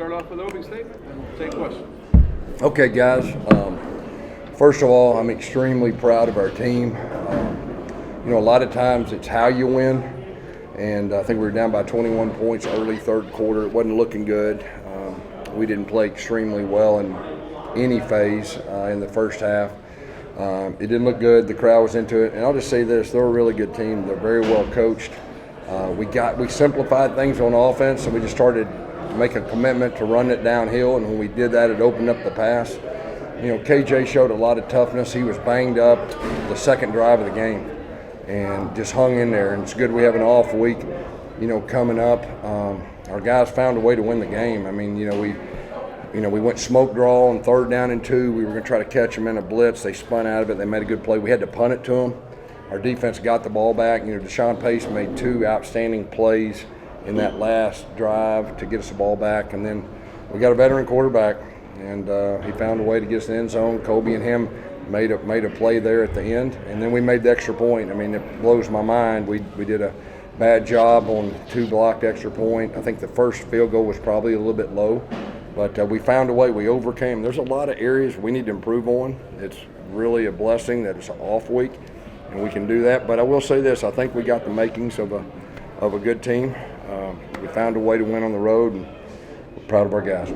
start off with an opening statement and we'll take questions. Okay, guys. First of all, I'm extremely proud of our team. A lot of times it's how you win, and I think we were down by 21 points early third quarter. It wasn't looking good. We didn't play extremely well in any phase in the first half. It didn't look good. The crowd was into it, and I'll just say this: they're a really good team. They're very well coached. We simplified things on offense, and we just started to make a commitment to run it downhill. And when we did that, it opened up the pass. KJ showed a lot of toughness. He was banged up the second drive of the game, and just hung in there. And it's good we have an off week, coming up. Our guys found a way to win the game. I mean, we went smoke draw on 3rd down and 2. We were going to try to catch them in a blitz. They spun out of it. They made a good play. We had to punt it to them. Our defense got the ball back. Deshaun Pace made 2 outstanding plays in that last drive to get us the ball back. And then we got a veteran quarterback, and he found a way to get us in the end zone. Kobe and him made a play there at the end, and then we made the extra point. I mean, it blows my mind. We did a bad job on 2 blocked extra point. I think the first field goal was probably a little bit low, but we found a way. We overcame. There's a lot of areas we need to improve on. It's really a blessing that it's an off week, and we can do that. But I will say this: I think we got the makings of a good team. We found a way to win on the road, and we're proud of our guys.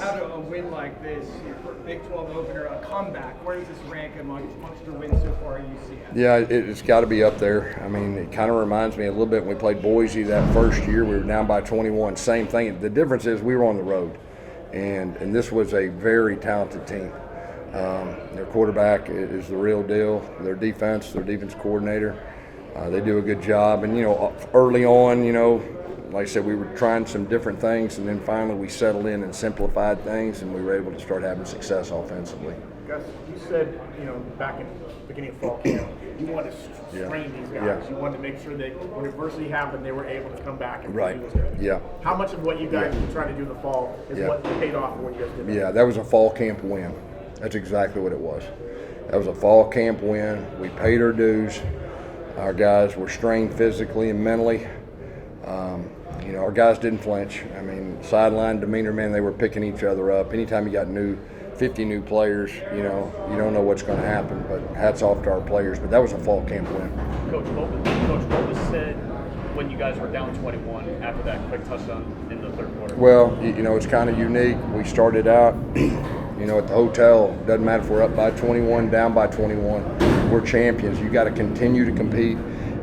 How do a win like this, your Big 12 opener, a comeback, where does this rank amongst your wins so far at UCF? Yeah, it's got to be up there. I mean, it kind of reminds me a little bit when we played Boise that first year. We were down by 21. Same thing. The difference is we were on the road, and this was a very talented team. Their quarterback is the real deal. Their defense coordinator, they do a good job. And, early on, like I said, we were trying some different things, and then finally we settled in and simplified things, and we were able to start having success offensively. Gus, you said, back in the beginning of fall camp, you wanted to train these guys. Yeah. You wanted to make sure that when adversity happened, they were able to come back and right. do this. Yeah. How much of what you guys were trying to do in the fall is what paid off for what you guys did? Yeah, that was a fall camp win. That's exactly what it was. That was a fall camp win. We paid our dues. Our guys were strained physically and mentally. Our guys didn't flinch. I mean, sideline demeanor, man, they were picking each other up. Anytime you got 50 new players, you don't know what's going to happen. But hats off to our players. But that was a fall camp win. Coach, what was said when you guys were down 21 after that quick touchdown in the third quarter? Well, it's kind of unique. We started out, at the hotel. Doesn't matter if we're up by 21, down by 21. We're champions. You got to continue to compete.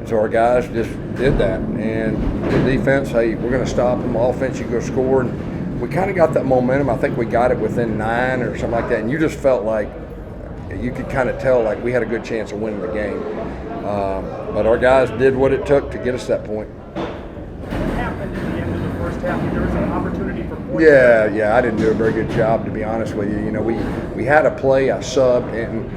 So our guys just did that. And the defense, hey, we're going to stop them. Offense, you go score. And we kind of got that momentum. I think we got it within 9 or something like that. And you just felt like you could kind of tell like we had a good chance of winning the game. But our guys did what it took to get us that point. What happened at the end of the first half? There was an opportunity for points. Yeah, I didn't do a very good job, to be honest with you. We had a play, I subbed, and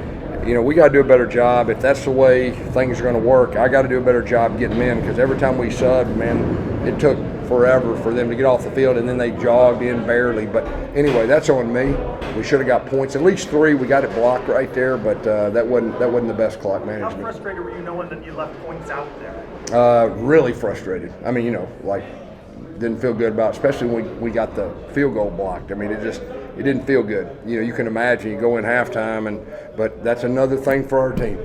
we got to do a better job. If that's the way things are going to work, I got to do a better job getting them in, because every time we subbed, man, it took forever for them to get off the field, and then they jogged in barely. But anyway, that's on me. We should have got points, at least 3. We got it blocked right there, but that wasn't the best clock management. How frustrated were you knowing that you left points out there? Really frustrated. I mean, didn't feel good about it, especially when we got the field goal blocked. I mean, it didn't feel good. You can imagine you go in halftime, but that's another thing for our team.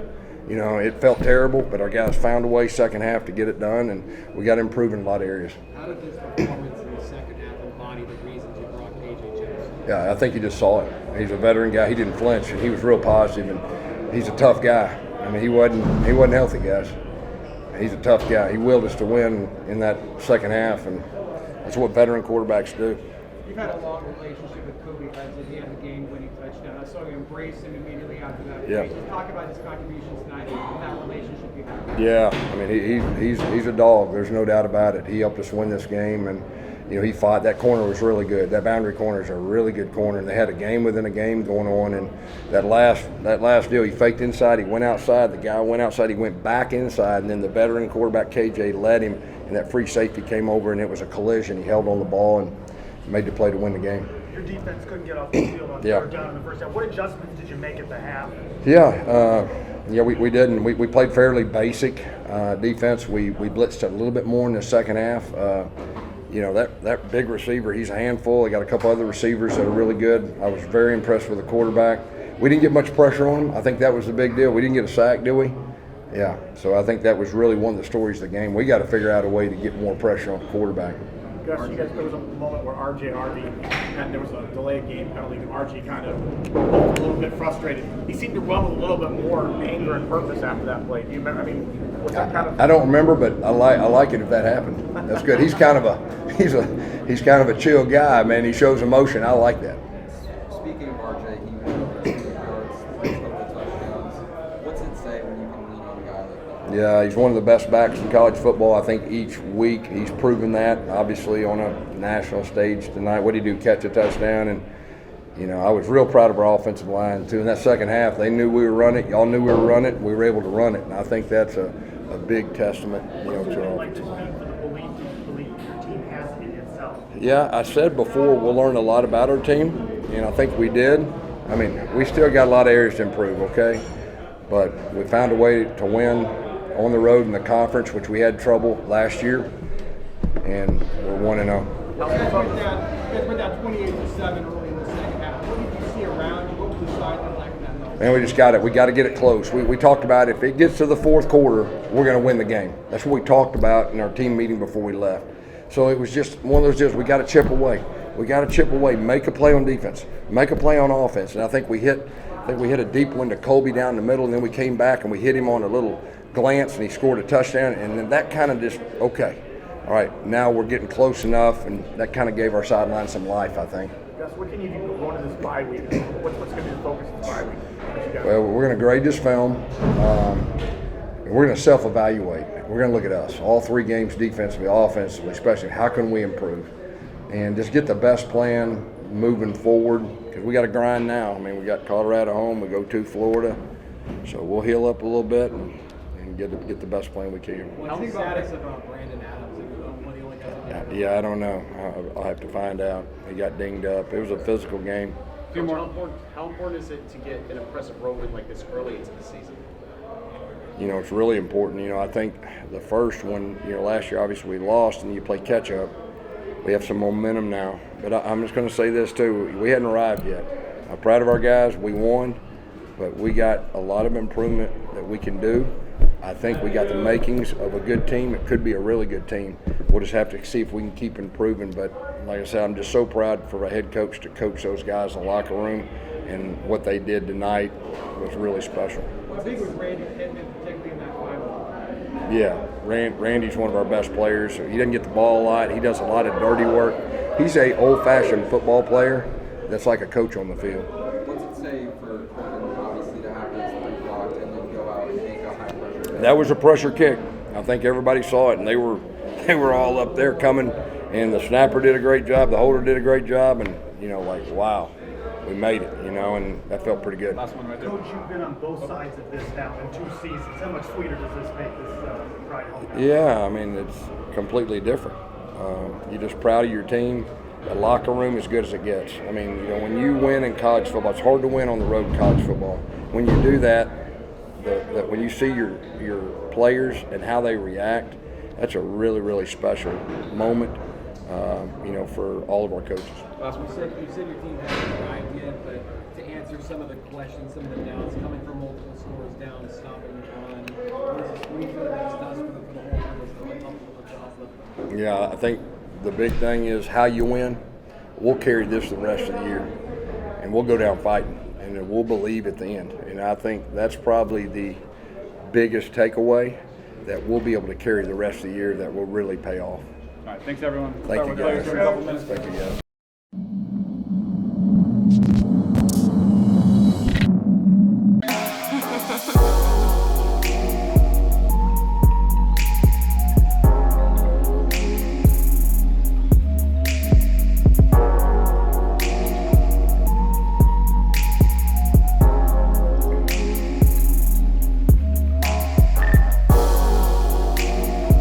It felt terrible, but our guys found a way second half to get it done, and we got to improve in a lot of areas. How did this performance in the second half embody the reasons you brought KJ Jones? Yeah, I think you just saw it. He's a veteran guy. He didn't flinch, and he was real positive, and he's a tough guy. I mean, he wasn't healthy, guys. He's a tough guy. He willed us to win in that second half, and that's what veteran quarterbacks do. You've had a long relationship with Kobe Hudson. He had the game-winning touchdown. I saw you embrace him immediately after that. Yeah. Just talk about his contributions tonight and that relationship you have. Yeah, I mean, he's a dog. There's no doubt about it. He helped us win this game, and he fought. That corner was really good. That boundary corner is a really good corner, and they had a game within a game going on. And that last deal, he faked inside. He went outside. The guy went outside. He went back inside, and then the veteran quarterback KJ led him, and that free safety came over, and it was a collision. He held on the ball and made the play to win the game. Your defense couldn't get off the field on third down in the first half. What adjustments did you make at the half? We didn't. We played fairly basic defense. We blitzed a little bit more in the second half. you know, that big receiver, he's a handful. They got a couple other receivers that are really good. I was very impressed with the quarterback. We didn't get much pressure on him. I think that was the big deal. We didn't get a sack, did we? Yeah. So I think that was really one of the stories of the game. We got to figure out a way to get more pressure on the quarterback. Gus, you guys, there was a moment where and there was a delayed game penalty, and RG kind of looked a little bit frustrated. He seemed to run with a little bit more anger and purpose after that play. Do you remember? I mean, was that kind of? I don't remember, but I like it if that happened. That's good. He's kind of a chill guy, man. He shows emotion. I like that. Speaking of RJ, he went over 200 yards, three total touchdowns. What's it say when you can lean on a guy like that? Yeah, he's one of the best backs in college football. I think each week he's proven that. Obviously on a national stage tonight, what did he do? Catch a touchdown. And, you know, I was real proud of our offensive line, too. In that second half, they knew we were running it. Y'all knew we were running it. We were able to run it. And I think that's a big testament, you know, to our offensive line. Yeah, I said before we'll learn a lot about our team, and I think we did. I mean, we still got a lot of areas to improve, okay? But we found a way to win on the road in the conference, which we had trouble last year, and we're 1-0. You guys went down 28-7 early in the second half. What did you see around you? What was the sideline like in that moment? Man, we got to get it close. We talked about if it gets to the fourth quarter, we're going to win the game. That's what we talked about in our team meeting before we left. So it was just one of those deals. We got to chip away. We got to chip away. Make a play on defense. Make a play on offense. And I think we hit a deep one to Colby down the middle, and then we came back and we hit him on a little glance, and he scored a touchdown. And then that kind of just okay. All right, now we're getting close enough, and that kind of gave our sideline some life, I think. Gus, what can you do going into this bye week? What's going to be the focus of this bye week? Well, we're going to grade this film. And we're going to self-evaluate. We're going to look at us, all three games, defensively, offensively, especially. How can we improve? And just get the best plan moving forward, because we got to grind now. I mean, we got Colorado home. We go to Florida. So we'll heal up a little bit and get the best plan we can. What's the status of Brandon Adams? One of the only guys on Yeah, I don't know. I'll have to find out. He got dinged up. It was a physical game. Coach, how important is it to get an impressive road win like this early into the season? You know, it's really important. You know, I think the first one, you know, last year obviously we lost and you play catch up. We have some momentum now. But I'm just going to say this too. We hadn't arrived yet. I'm proud of our guys. We won, but we got a lot of improvement that we can do. I think we got the makings of a good team. It could be a really good team. We'll just have to see if we can keep improving. But like I said, I'm just so proud for a head coach to coach those guys in the locker room, and what they did tonight was really special. How big was Randy Pittman, particularly in that final? Yeah, Randy's one of our best players. He doesn't get the ball a lot. He does a lot of dirty work. He's a old-fashioned football player that's like a coach on the field. What's it say for Corbin, obviously, to have his three blocked and then go out and make a high-pressure? That was a pressure kick. I think everybody saw it, and they were all up there coming, and the snapper did a great job. The holder did a great job, and, you know, like, wow. We made it, you know, and that felt pretty good. Last one right there. Coach, you've been on both sides of this now in 2 seasons. How much sweeter does this make this ride home now? Yeah, I mean, it's completely different. You're just proud of your team. The locker room as good as it gets. I mean, you know, when you win in college football, it's hard to win on the road in college football. When you do that, when you see your players and how they react, that's a really, really special moment, you know, for all of our coaches. You said your team hasn't arrived yet, but to answer some of the questions, some of the doubts, coming from multiple scores down, stopping the run, what do you feel like this does for the whole team? It's really helpful with the offense. Yeah, I think the big thing is how you win. We'll carry this the rest of the year, and we'll go down fighting, and then we'll believe at the end. And I think that's probably the biggest takeaway, that we'll be able to carry the rest of the year that will really pay off. All right, thanks everyone. Thank you, guys. Start with Gus in a couple minutes. Thank you, guys.